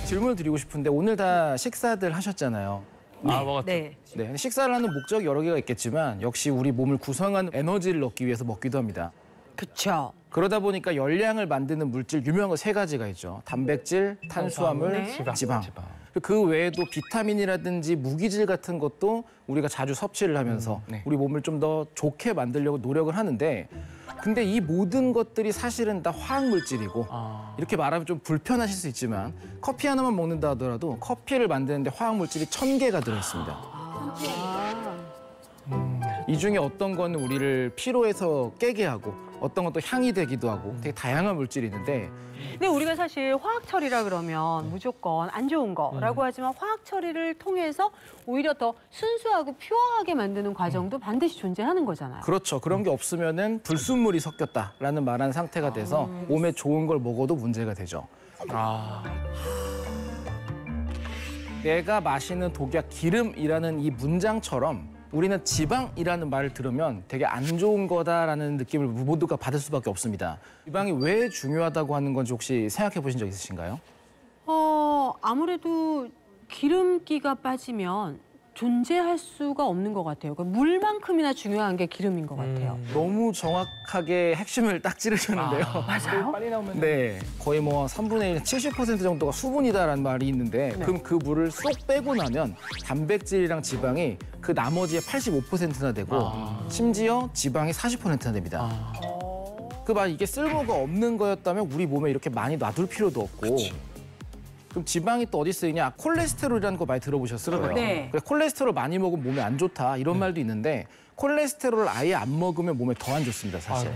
질문을 드리고 싶은데 오늘 다 식사들 하셨잖아요. 아, 먹었죠. 네. 네, 식사를 하는 목적이 여러 개가 있겠지만 역시 우리 몸을 구성하는 에너지를 얻기 위해서 먹기도 합니다. 그쵸. 그러다 보니까 열량을 만드는 물질 유명한 거 3가지가 있죠. 단백질, 탄수화물, 네. 지방. 그 외에도 비타민이라든지 무기질 같은 것도 우리가 자주 섭취를 하면서 우리 몸을 좀 더 좋게 만들려고 노력을 하는데 근데 이 모든 것들이 사실은 다 화학물질이고 이렇게 말하면 좀 불편하실 수 있지만 커피 하나만 먹는다 하더라도 커피를 만드는데 화학물질이 1000개가 들어있습니다. 이 중에 어떤 거는 우리를 피로해서 깨게 하고 어떤 것도 향이 되기도 하고 되게 다양한 물질이 있는데 근데 우리가 사실 화학 처리라 그러면 무조건 안 좋은 거라고 하지만 화학 처리를 통해서 오히려 더 순수하고 퓨어하게 만드는 과정도 반드시 존재하는 거잖아요. 그렇죠. 그런 게 없으면은 불순물이 섞였다라는 말한 상태가 돼서 몸에 좋은 걸 먹어도 문제가 되죠. 내가 마시는 독약 기름이라는 이 문장처럼 우리는 지방이라는 말을 들으면 되게 안 좋은 거다라는 느낌을 모두가 받을 수밖에 없습니다. 지방이 왜 중요하다고 하는 건지 혹시 생각해 보신 적 있으신가요? 아무래도 기름기가 빠지면 존재할 수가 없는 것 같아요. 그러니까 물만큼이나 중요한 게 기름인 것 같아요. 너무 정확하게 핵심을 딱 찌르셨는데요. 맞아요? 빨리 나오면. 네, 거의 뭐 3분의 1, 70% 정도가 수분이다라는 말이 있는데 그럼 그 물을 쏙 빼고 나면 단백질이랑 지방이 그 나머지의 85%나 되고 심지어 지방이 40%나 됩니다. 그 말 이게 쓸모가 없는 거였다면 우리 몸에 이렇게 많이 놔둘 필요도 없고 그럼 지방이 또 어디 쓰이냐? 콜레스테롤이라는 거 많이 들어보셨을 거예요. 네. 그래, 콜레스테롤 많이 먹으면 몸에 안 좋다 이런 말도 있는데 콜레스테롤을 아예 안 먹으면 몸에 더 안 좋습니다, 사실.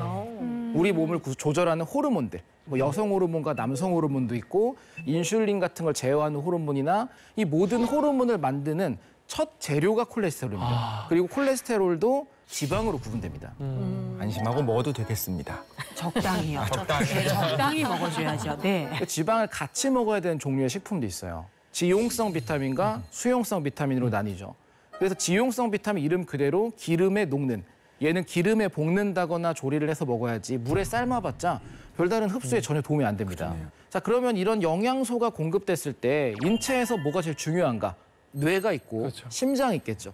우리 몸을 조절하는 호르몬들, 뭐 여성 호르몬과 남성 호르몬도 있고 인슐린 같은 걸 제어하는 호르몬이나 이 모든 호르몬을 만드는 첫 재료가 콜레스테롤입니다. 그리고 콜레스테롤도 지방으로 구분됩니다. 안심하고 먹어도 되겠습니다. 적당히요. 적당히 먹어줘야죠. 네. 지방을 같이 먹어야 되는 종류의 식품도 있어요. 지용성 비타민과 수용성 비타민으로 나뉘죠. 그래서 지용성 비타민 이름 그대로 기름에 녹는, 얘는 기름에 볶는다거나 조리를 해서 먹어야지 물에 삶아봤자 별다른 흡수에 전혀 도움이 안 됩니다. 자, 그러면 이런 영양소가 공급됐을 때 인체에서 뭐가 제일 중요한가? 뇌가 있고 심장이 있겠죠.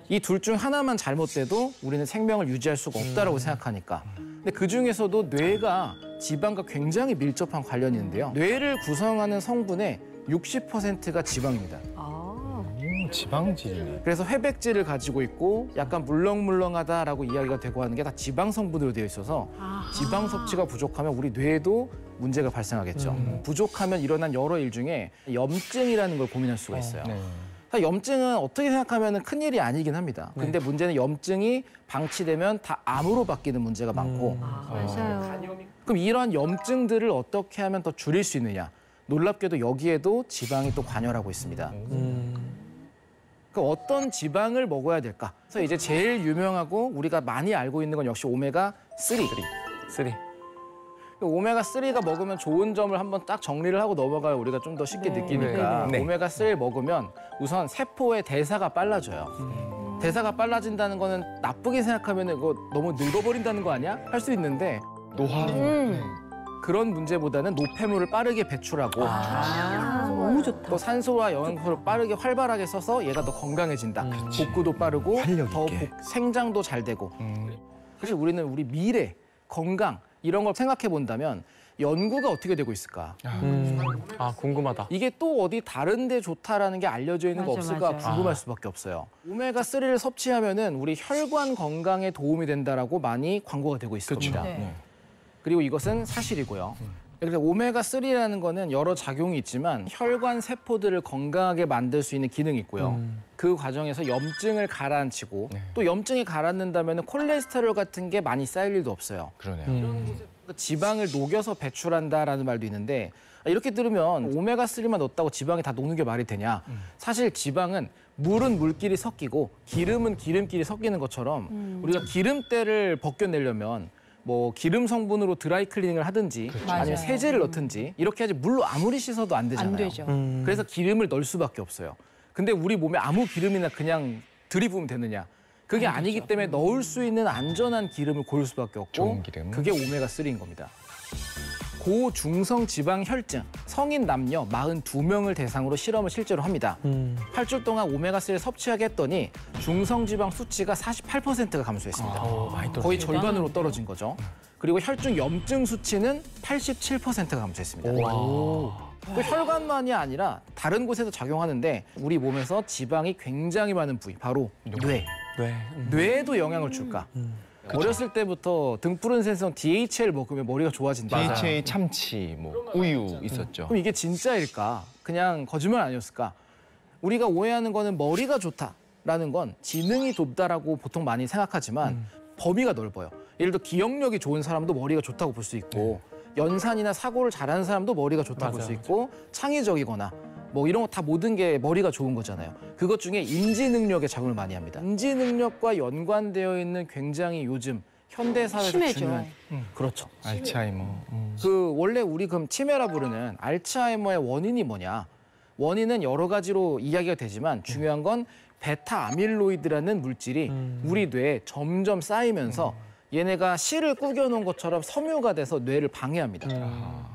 이 둘 중 하나만 잘못돼도 우리는 생명을 유지할 수가 없다라고 생각하니까. 근데 그중에서도 뇌가 지방과 굉장히 밀접한 관련이 있는데요. 뇌를 구성하는 성분의 60%가 지방입니다. 지방질이네. 그래서 회백질을 가지고 있고 약간 물렁물렁하다라고 이야기가 되고 하는 게 다 지방 성분으로 되어 있어서 지방 섭취가 부족하면 우리 뇌에도 문제가 발생하겠죠. 부족하면 일어난 여러 일 중에 염증이라는 걸 고민할 수가 있어요. 사실 염증은 어떻게 생각하면 큰일이 아니긴 합니다. 근데 문제는 염증이 방치되면 다 암으로 바뀌는 문제가 많고 맞아요. 그럼 이런 염증들을 어떻게 하면 더 줄일 수 있느냐. 놀랍게도 여기에도 지방이 또 관여를 하고 있습니다. 그럼 어떤 지방을 먹어야 될까? 그래서 이제 제일 유명하고 우리가 많이 알고 있는 건 역시 오메가3. 오메가3가 먹으면 좋은 점을 한번 딱 정리를 하고 넘어가야 우리가 좀 더 쉽게 느끼니까 오메가3를 먹으면 우선 세포의 대사가 빨라져요. 대사가 빨라진다는 거는 나쁘게 생각하면 이거 너무 늙어버린다는 거 아니야? 할 수 있는데 노화. 그런 문제보다는 노폐물을 빠르게 배출하고 너무 좋다. 또 산소와 영양소를 빠르게 활발하게 써서 얘가 더 건강해진다. 복구도 빠르고 더 생장도 잘 되고. 사실 우리는 우리 미래, 건강 이런 걸 생각해 본다면 연구가 어떻게 되고 있을까? 궁금하다. 이게 또 어디 다른 데 좋다라는 게 알려져 있는 거 없을까 궁금할 수밖에 없어요. 오메가3를 섭취하면은 우리 혈관 건강에 도움이 된다라고 많이 광고가 되고 있습니다. 그리고 이것은 사실이고요. 그래서 오메가3라는 거는 여러 작용이 있지만 혈관 세포들을 건강하게 만들 수 있는 기능이 있고요. 그 과정에서 염증을 가라앉히고 또 염증이 가라앉는다면 콜레스테롤 같은 게 많이 쌓일 일도 없어요. 그러네요. 지방을 녹여서 배출한다라는 말도 있는데 이렇게 들으면 오메가3만 넣었다고 지방이 다 녹는 게 말이 되냐. 사실 지방은 물은 물끼리 섞이고 기름은 기름끼리 섞이는 것처럼 우리가 기름때를 벗겨내려면 뭐 기름 성분으로 드라이 클리닝을 하든지 아니면 세제를 넣든지 이렇게 하지 물로 아무리 씻어도 안 되잖아요. 안 되죠. 그래서 기름을 넣을 수밖에 없어요. 근데 우리 몸에 아무 기름이나 그냥 들이부으면 되느냐. 그게 아니기 때문에 넣을 수 있는 안전한 기름을 고를 수밖에 없고 좋은 기름. 그게 오메가3인 겁니다. 고중성 지방 혈증 성인 남녀 42명을 대상으로 실험을 실제로 합니다. 8주 동안 오메가3를 섭취하게 했더니 중성 지방 수치가 48%가 감소했습니다. 많이 거의 절반으로 떨어진 거죠. 그리고 혈중 염증 수치는 87%가 감소했습니다. 또 혈관만이 아니라 다른 곳에서 작용하는데 우리 몸에서 지방이 굉장히 많은 부위, 바로 뇌. 뇌에도 영향을 줄까? 어렸을 때부터 등푸른 생선 DHL 먹으면 머리가 좋아진다. DHA 참치, 뭐 우유 있었죠. 그럼 이게 진짜일까? 그냥 거짓말 아니었을까? 우리가 오해하는 거는 머리가 좋다라는 건 지능이 높다라고 보통 많이 생각하지만 범위가 넓어요. 예를 들어 기억력이 좋은 사람도 머리가 좋다고 볼 수 있고 연산이나 사고를 잘하는 사람도 머리가 좋다고 볼 수 있고 창의적이거나 뭐 이런 거 다 모든 게 머리가 좋은 거잖아요. 그것 중에 인지 능력에 작용을 많이 합니다. 인지 능력과 연관되어 있는 굉장히 요즘 현대 사회에서 치매죠. 중요한 그렇죠. 알츠하이머. 그 원래 우리 그럼 치매라 부르는 알츠하이머의 원인이 뭐냐? 원인은 여러 가지로 이야기가 되지만 중요한 건 베타 아밀로이드라는 물질이 우리 뇌에 점점 쌓이면서 얘네가 실을 구겨 놓은 것처럼 섬유가 돼서 뇌를 방해합니다.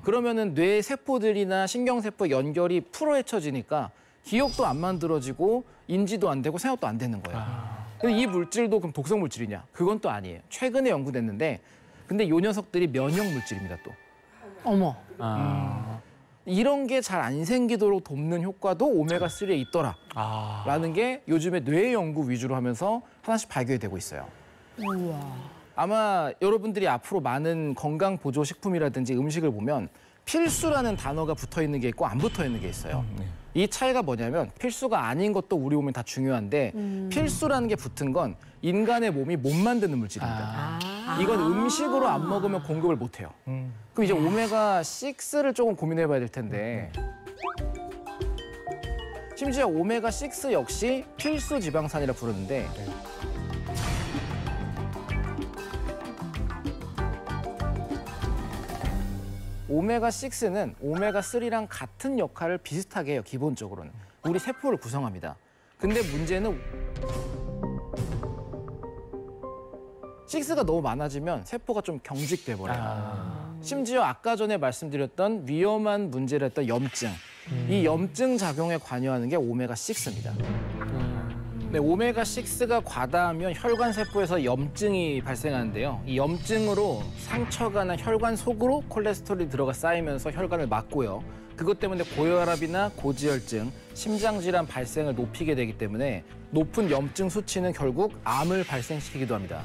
그러면은 뇌 세포들이나 신경세포 연결이 풀어헤쳐지니까 기억도 안 만들어지고 인지도 안 되고 생각도 안 되는 거예요. 근데 이 물질도 그럼 독성 물질이냐? 그건 또 아니에요. 최근에 연구됐는데 근데 요 녀석들이 면역 물질입니다 또. 어머. 이런 게 잘 안 생기도록 돕는 효과도 오메가3에 있더라라는 게 요즘에 뇌 연구 위주로 하면서 하나씩 발견이 되고 있어요. 우와. 아마 여러분들이 앞으로 많은 건강 보조 식품이라든지 음식을 보면 필수라는 단어가 붙어 있는 게 있고 안 붙어 있는 게 있어요. 이 차이가 뭐냐면 필수가 아닌 것도 우리 몸에 다 중요한데 필수라는 게 붙은 건 인간의 몸이 못 만드는 물질입니다. 이건 음식으로 안 먹으면 공급을 못 해요. 그럼 이제 오메가6를 조금 고민해 봐야 될 텐데 심지어 오메가6 역시 필수 지방산이라 부르는데 오메가6는 오메가3랑 같은 역할을 비슷하게 해요, 기본적으로는. 우리 세포를 구성합니다. 근데 문제는 6가 너무 많아지면 세포가 좀 경직돼 버려요. 심지어 아까 전에 말씀드렸던 위험한 문제를 했던 염증. 이 염증 작용에 관여하는 게 오메가6입니다. 네, 오메가6가 과다하면 혈관 세포에서 염증이 발생하는데요. 이 염증으로 상처가 난 혈관 속으로 콜레스테롤이 들어가 쌓이면서 혈관을 막고요. 그것 때문에 고혈압이나 고지혈증, 심장질환 발생을 높이게 되기 때문에 높은 염증 수치는 결국 암을 발생시키기도 합니다.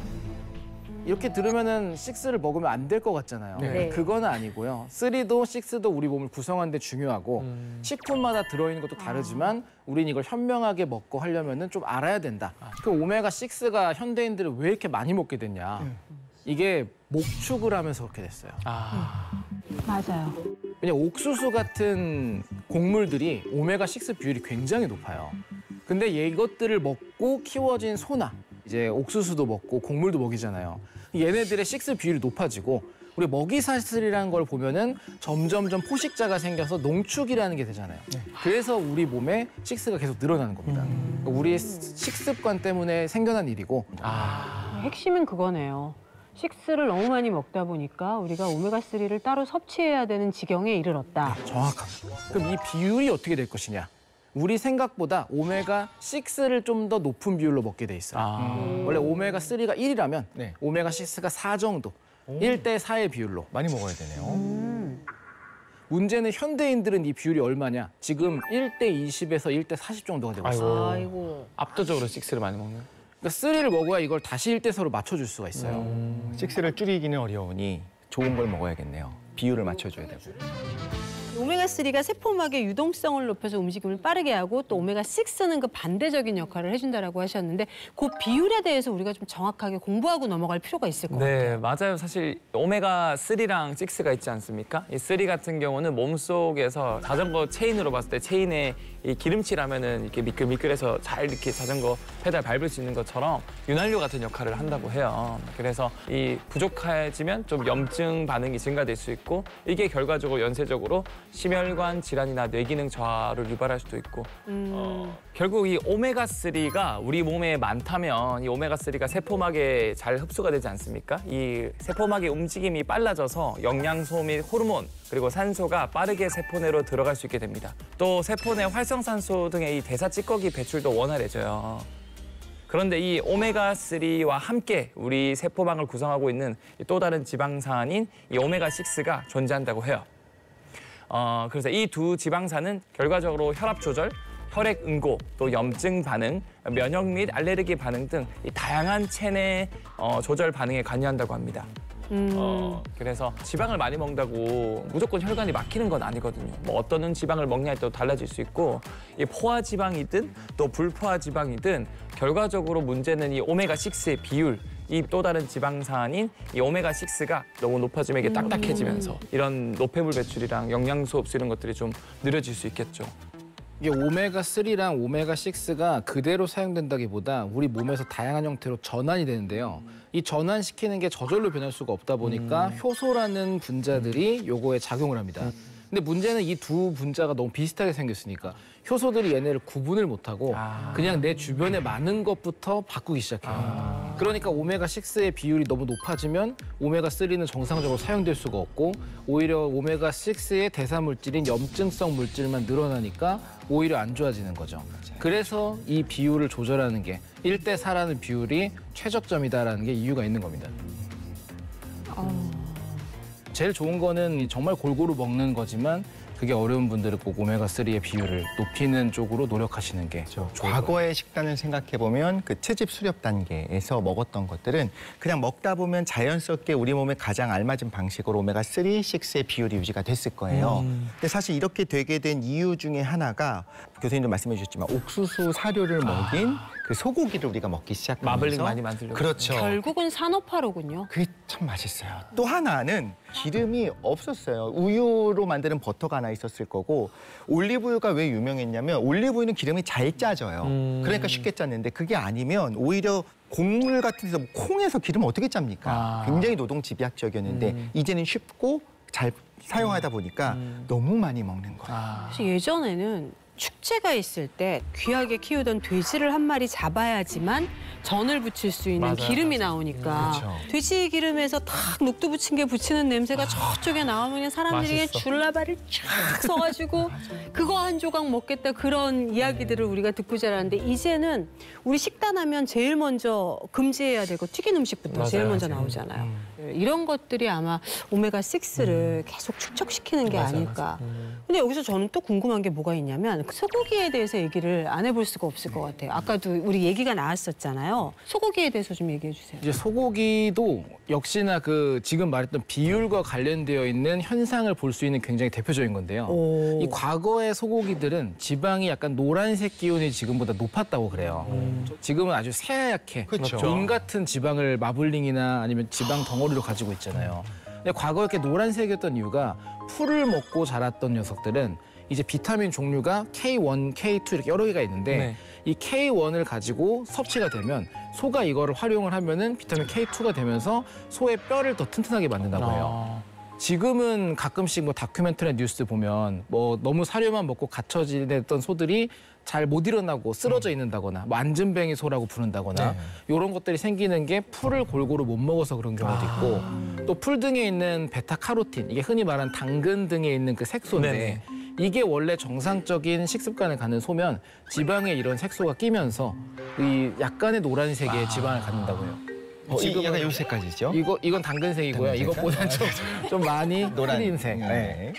이렇게 들으면은 6를 먹으면 안 될 것 같잖아요. 네. 그건 아니고요. 3도 6도 우리 몸을 구성하는 데 중요하고 식품마다 들어있는 것도 다르지만 우린 이걸 현명하게 먹고 하려면은 좀 알아야 된다. 그 오메가6가 현대인들을 왜 이렇게 많이 먹게 됐냐. 이게 목축을 하면서 그렇게 됐어요. 맞아요. 왜냐면 옥수수 같은 곡물들이 오메가6 비율이 굉장히 높아요. 근데 이것들을 먹고 키워진 소나 이제 옥수수도 먹고 곡물도 먹이잖아요. 얘네들의 6 비율이 높아지고 우리 먹이사슬이라는 걸 보면은 점점점 포식자가 생겨서 농축이라는 게 되잖아요. 그래서 우리 몸에 6가 계속 늘어나는 겁니다. 우리의 식습관 때문에 생겨난 일이고 핵심은 그거네요. 6를 너무 많이 먹다 보니까 우리가 오메가3를 따로 섭취해야 되는 지경에 이르렀다. 정확합니다. 그럼 이 비율이 어떻게 될 것이냐? 우리 생각보다 오메가6를 좀 더 높은 비율로 먹게 돼 있어요. 원래 오메가3가 1이라면 네. 오메가6가 4 정도, 1대 4의 비율로. 많이 먹어야 되네요. 문제는 현대인들은 이 비율이 얼마냐? 지금 1대 20에서 1대 40 정도가 되고 있어요. 아이고. 압도적으로 6를 많이 먹는. 그러니까 3를 먹어야 이걸 다시 1대 4로 맞춰줄 수가 있어요. 6를 줄이기는 어려우니 좋은 걸 먹어야겠네요. 비율을 맞춰줘야 되고. 오메가3가 세포막의 유동성을 높여서 움직임을 빠르게 하고 또 오메가6는 그 반대적인 역할을 해준다라고 하셨는데 그 비율에 대해서 우리가 좀 정확하게 공부하고 넘어갈 필요가 있을 것 같아요. 네, 맞아요. 사실 오메가3랑 6가 있지 않습니까? 이 3 같은 경우는 몸속에서 자전거 체인으로 봤을 때 체인에 이 기름칠하면은 이렇게 미끌미끌해서 잘 이렇게 자전거 페달 밟을 수 있는 것처럼 윤활유 같은 역할을 한다고 해요. 그래서 이 부족해지면 좀 염증 반응이 증가될 수 있고 이게 결과적으로 연쇄적으로 심혈관 질환이나 뇌기능 저하를 유발할 수도 있고 결국 이 오메가3가 우리 몸에 많다면 이 오메가3가 세포막에 잘 흡수가 되지 않습니까? 이 세포막의 움직임이 빨라져서 영양소 및 호르몬 그리고 산소가 빠르게 세포 내로 들어갈 수 있게 됩니다. 또 세포 내 활성산소 등의 이 대사 찌꺼기 배출도 원활해져요. 그런데 이 오메가3와 함께 우리 세포망을 구성하고 있는 또 다른 지방산인 이 오메가6가 존재한다고 해요. 그래서 이 두 지방산은 결과적으로 혈압 조절, 혈액 응고, 또 염증 반응, 면역 및 알레르기 반응 등 이 다양한 체내 조절 반응에 관여한다고 합니다. 그래서 지방을 많이 먹는다고 무조건 혈관이 막히는 건 아니거든요. 뭐 어떤 지방을 먹냐에 따라 달라질 수 있고 이 포화 지방이든 또 불포화 지방이든 결과적으로 문제는 이 오메가6의 비율, 이 또 다른 지방산인 이 오메가6가 너무 높아지면 이게 딱딱해지면서 이런 노폐물 배출이랑 영양소 흡수 이런 것들이 좀 느려질 수 있겠죠. 이게 오메가3랑 오메가6가 그대로 사용된다기보다 우리 몸에서 다양한 형태로 전환이 되는데요. 이 전환시키는 게 저절로 변할 수가 없다 보니까 효소라는 분자들이 요거에 작용을 합니다. 근데 문제는 이 두 분자가 너무 비슷하게 생겼으니까 효소들이 얘네를 구분을 못하고 그냥 내 주변에 많은 것부터 바꾸기 시작해요. 그러니까 오메가6의 비율이 너무 높아지면 오메가3는 정상적으로 사용될 수가 없고 오히려 오메가6의 대사 물질인 염증성 물질만 늘어나니까 오히려 안 좋아지는 거죠. 그래서 이 비율을 조절하는 게 1대4라는 비율이 최적점이다라는 게 이유가 있는 겁니다. 제일 좋은 거는 정말 골고루 먹는 거지만 그게 어려운 분들은 꼭 오메가3의 비율을 높이는 쪽으로 노력하시는 게 좋을 거예요. 과거의 식단을 생각해보면 그 채집 수렵 단계에서 먹었던 것들은 그냥 먹다 보면 자연스럽게 우리 몸에 가장 알맞은 방식으로 오메가3, 6의 비율이 유지가 됐을 거예요. 근데 사실 이렇게 되게 된 이유 중에 하나가 교수님도 말씀해 주셨지만 옥수수 사료를 먹인 그 소고기를 우리가 먹기 시작하면서 마블링 많이 만들려고. 그렇죠. 결국은 산업화로군요. 그게 참 맛있어요. 또 하나는 기름이 없었어요. 우유로 만드는 버터가 하나 있었을 거고 올리브유가 왜 유명했냐면 올리브유는 기름이 잘 짜져요. 그러니까 쉽게 짰는데 그게 아니면 오히려 곡물 같은 데서 콩에서 기름을 어떻게 짭니까? 굉장히 노동 집약적이었는데 이제는 쉽고 잘 사용하다 보니까 너무 많이 먹는 거예요. 그래서 예전에는 축제가 있을 때 귀하게 키우던 돼지를 한 마리 잡아야지만 전을 부칠 수 있는 맞아요. 기름이 나오니까 그렇죠. 돼지 기름에서 탁 녹두 부친 게 붙이는 냄새가 저쪽에 나오면 그냥 사람들이 그냥 맛있어. 줄라발을 쫙 서가지고 그거 한 조각 먹겠다 그런 이야기들을 우리가 듣고 자랐는데 이제는 우리 식단하면 제일 먼저 금지해야 되고 튀긴 음식부터 제일 맞아요. 먼저 나오잖아요. 이런 것들이 아마 오메가6를 계속 축적시키는 게 아닐까. 근데 여기서 저는 또 궁금한 게 뭐가 있냐면 소고기에 대해서 얘기를 안 해볼 수가 없을 것 같아요. 아까도 우리 얘기가 나왔었잖아요. 소고기에 대해서 좀 얘기해 주세요. 이제 소고기도 역시나 그 지금 말했던 비율과 관련되어 있는 현상을 볼 수 있는 굉장히 대표적인 건데요. 이 과거의 소고기들은 지방이 약간 노란색 기운이 지금보다 높았다고 그래요. 지금은 아주 새하얗게 그렇죠. 인 같은 지방을 마블링이나 아니면 지방 덩어리로 가지고 있잖아요. 근데 과거에 이렇게 노란색이었던 이유가 풀을 먹고 자랐던 녀석들은 이제 비타민 종류가 K1, K2 이렇게 여러 개가 있는데 네. 이 K1을 가지고 섭취가 되면 소가 이거를 활용을 하면은 비타민 K2가 되면서 소의 뼈를 더 튼튼하게 만든다고 해요. 지금은 가끔씩 뭐 다큐멘터리 뉴스 보면 뭐 너무 사료만 먹고 갇혀 지냈던 소들이 잘 못 일어나고 쓰러져 있는다거나 뭐 앉은뱅이 소라고 부른다거나 이런 것들이 생기는 게 풀을 골고루 못 먹어서 그런 경우도 있고 또 풀 등에 있는 베타카로틴 이게 흔히 말하는 당근 등에 있는 그 색소인데 네네. 이게 원래 정상적인 식습관을 가는 소면 지방에 이런 색소가 끼면서 이 약간의 노란색의 지방을 갖는다고 해요. 지금 약간 요새까지죠? 이건 당근색이고요. 당근색? 이것보다 좀 많이 흐린색. 네.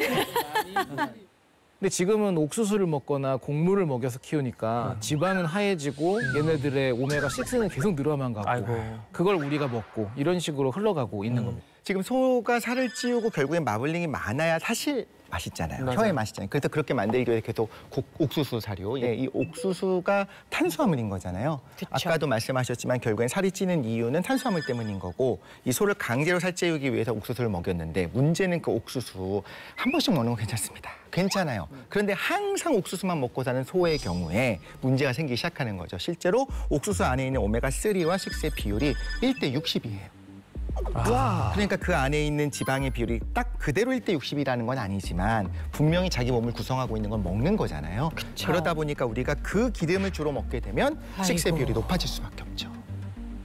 근데 지금은 옥수수를 먹거나 곡물을 먹여서 키우니까 지방은 하얘지고 얘네들의 오메가6는 계속 늘어만 가고 아이고. 그걸 우리가 먹고 이런 식으로 흘러가고 있는 겁니다. 지금 소가 살을 찌우고 결국엔 마블링이 많아야 사실 맛있잖아요. 맞아요. 혀에 맛있잖아요. 그래서 그렇게 만들기 위해 계속 옥수수 사료. 예, 이 옥수수가 탄수화물인 거잖아요. 아까도 말씀하셨지만 결국엔 살이 찌는 이유는 탄수화물 때문인 거고 이 소를 강제로 살찌우기 위해서 옥수수를 먹였는데 문제는 그 옥수수 한 번씩 먹는 건 괜찮습니다. 괜찮아요. 그런데 항상 옥수수만 먹고 사는 소의 경우에 문제가 생기기 시작하는 거죠. 실제로 옥수수 안에 있는 오메가3와 6의 비율이 1대 60이에요. 그러니까 그 안에 있는 지방의 비율이 딱 그대로 1:60이라는 건 아니지만 분명히 자기 몸을 구성하고 있는 건 먹는 거잖아요. 그러다 보니까 우리가 그 기름을 주로 먹게 되면 식스의 비율이 높아질 수밖에 없죠.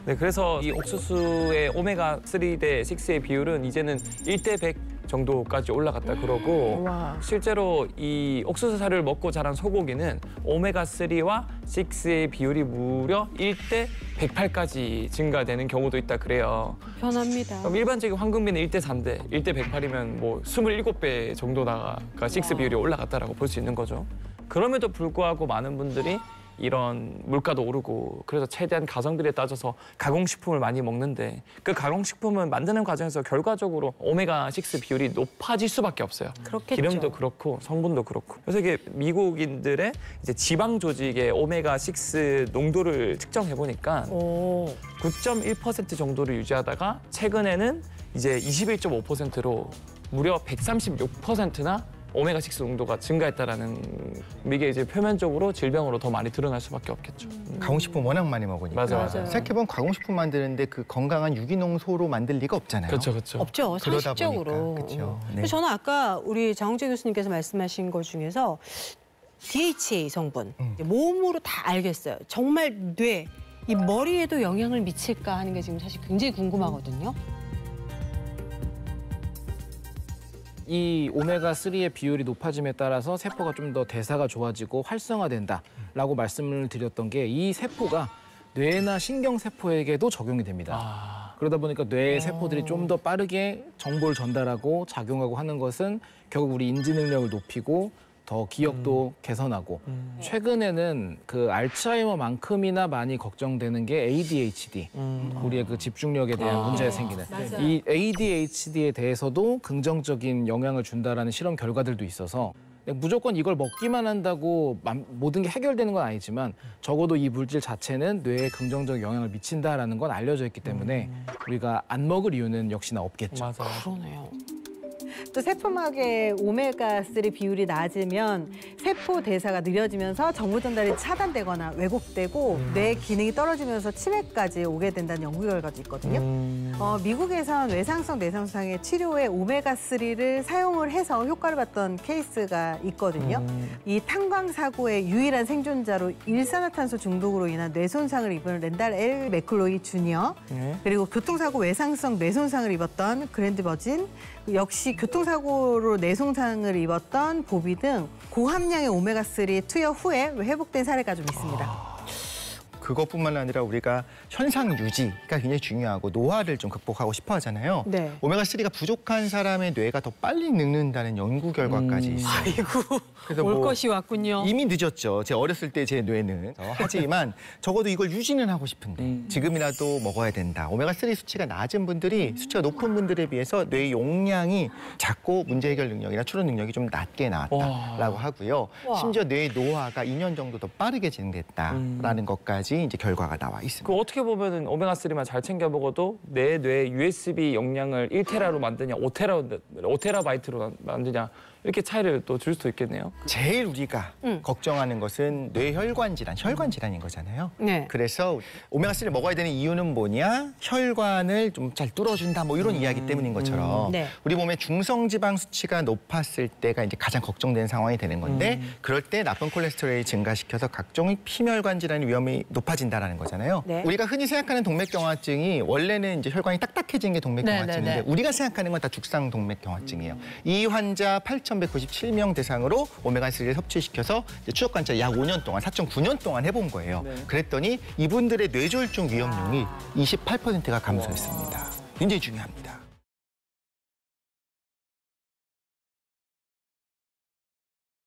네, 그래서 이 옥수수의 오메가3 대 6의 비율은 이제는 1:100 정도까지 올라갔다 그러고 실제로 이 옥수수살을 먹고 자란 소고기는 오메가3와 6의 비율이 무려 1:108까지 증가되는 경우도 있다 그래요. 편합니다. 그럼 일반적인 황금비는 1:4인데 1:108이면 뭐 27배 정도가 6 비율이 올라갔다라고 볼 수 있는 거죠. 그럼에도 불구하고 많은 분들이 이런 물가도 오르고 그래서 최대한 가성비에 따져서 가공식품을 많이 먹는데 그 가공식품을 만드는 과정에서 결과적으로 오메가6 비율이 높아질 수밖에 없어요. 그렇겠죠. 기름도 그렇고 성분도 그렇고. 그래서 이게 미국인들의 이제 지방 조직의 오메가6 농도를 측정해 보니까 9.1% 정도를 유지하다가 최근에는 이제 21.5%로 무려 136%나 오메가6 농도가 증가했다라는 이게 이제 표면적으로 질병으로 더 많이 드러날 수밖에 없겠죠. 가공식품 워낙 많이 먹으니까. 맞아요. 생각해보면 가공식품 만드는데 그 건강한 유기농소로 만들 리가 없잖아요. 그렇죠. 없죠. 그러다 상식적으로. 보니까, 그렇죠. 네. 저는 아까 우리 장홍재 교수님께서 말씀하신 것 중에서 DHA 성분 몸으로 다 알겠어요. 정말 뇌, 이 머리에도 영향을 미칠까 하는 게 지금 사실 굉장히 궁금하거든요. 이 오메가3의 비율이 높아짐에 따라서 세포가 좀 더 대사가 좋아지고 활성화된다라고 말씀을 드렸던 게 이 세포가 뇌나 신경세포에게도 적용이 됩니다. 그러다 보니까 뇌의 세포들이 좀 더 빠르게 정보를 전달하고 작용하고 하는 것은 결국 우리 인지 능력을 높이고 더 기억도 개선하고 최근에는 그 알츠하이머만큼이나 많이 걱정되는 게 ADHD, 우리의 그 집중력에 대한 문제가 생기는 이 ADHD에 대해서도 긍정적인 영향을 준다라는 실험 결과들도 있어서 무조건 이걸 먹기만 한다고 모든 게 해결되는 건 아니지만 적어도 이 물질 자체는 뇌에 긍정적 영향을 미친다라는 건 알려져 있기 때문에 우리가 안 먹을 이유는 역시나 없겠죠. 맞아요. 그러네요. 또 세포막의 오메가3 비율이 낮으면 세포 대사가 느려지면서 정보 전달이 차단되거나 왜곡되고 뇌 기능이 떨어지면서 치매까지 오게 된다는 연구 결과도 있거든요. 미국에선 외상성 뇌손상의 치료에 오메가3를 사용을 해서 효과를 봤던 케이스가 있거든요. 이 탄광 사고의 유일한 생존자로 일산화탄소 중독으로 인한 뇌손상을 입은 랜달 L 맥클로이 주니어, 그리고 교통사고 외상성 뇌손상을 입었던 그랜드 버진, 역시 교통사고로 뇌손상을 입었던 보비 등 고함량의 오메가3 투여 후에 회복된 사례가 좀 있습니다. 그것뿐만 아니라 우리가 현상 유지가 굉장히 중요하고 노화를 좀 극복하고 싶어 하잖아요. 네. 오메가3가 부족한 사람의 뇌가 더 빨리 늙는다는 연구 결과까지 있어요. 아이고, 그래서 올 뭐 것이 왔군요. 이미 늦었죠. 제 어렸을 때 제 뇌는. 하지만 적어도 이걸 유지는 하고 싶은데 지금이라도 먹어야 된다. 오메가3 수치가 낮은 분들이 수치가 높은 분들에 비해서 뇌 용량이 작고 문제 해결 능력이나 추론 능력이 좀 낮게 나왔다라고 하고요. 심지어 뇌 노화가 2년 정도 더 빠르게 진행됐다라는 것까지 이제 결과가 나와 있습니다. 그 어떻게 보면은 오메가3만 잘 챙겨 먹어도 내 뇌 USB 용량을 1테라로 만드냐, 5테라바이트로 만드냐 이렇게 차이를 또 줄 수도 있겠네요. 제일 우리가 걱정하는 것은 뇌혈관 질환, 혈관 질환인 거잖아요. 네. 그래서 오메가3를 먹어야 되는 이유는 뭐냐? 혈관을 좀 잘 뚫어준다, 뭐 이런 이야기 때문인 것처럼 네. 우리 몸의 중성지방 수치가 높았을 때가 이제 가장 걱정되는 상황이 되는 건데 그럴 때 나쁜 콜레스테롤이 증가시켜서 각종 피멸관 질환의 위험이 높아진다라는 거잖아요. 네. 우리가 흔히 생각하는 동맥경화증이 원래는 이제 혈관이 딱딱해진 게 동맥경화증인데 네, 네, 네. 우리가 생각하는 건 다 죽상 동맥경화증이에요. 이 환자 8,197명 대상으로 오메가3를 섭취시켜서 추적 관찰 약 5년 동안, 4.9년 동안 해본 거예요. 그랬더니 이분들의 뇌졸중 위험률이 28%가 감소했습니다. 굉장히 중요합니다.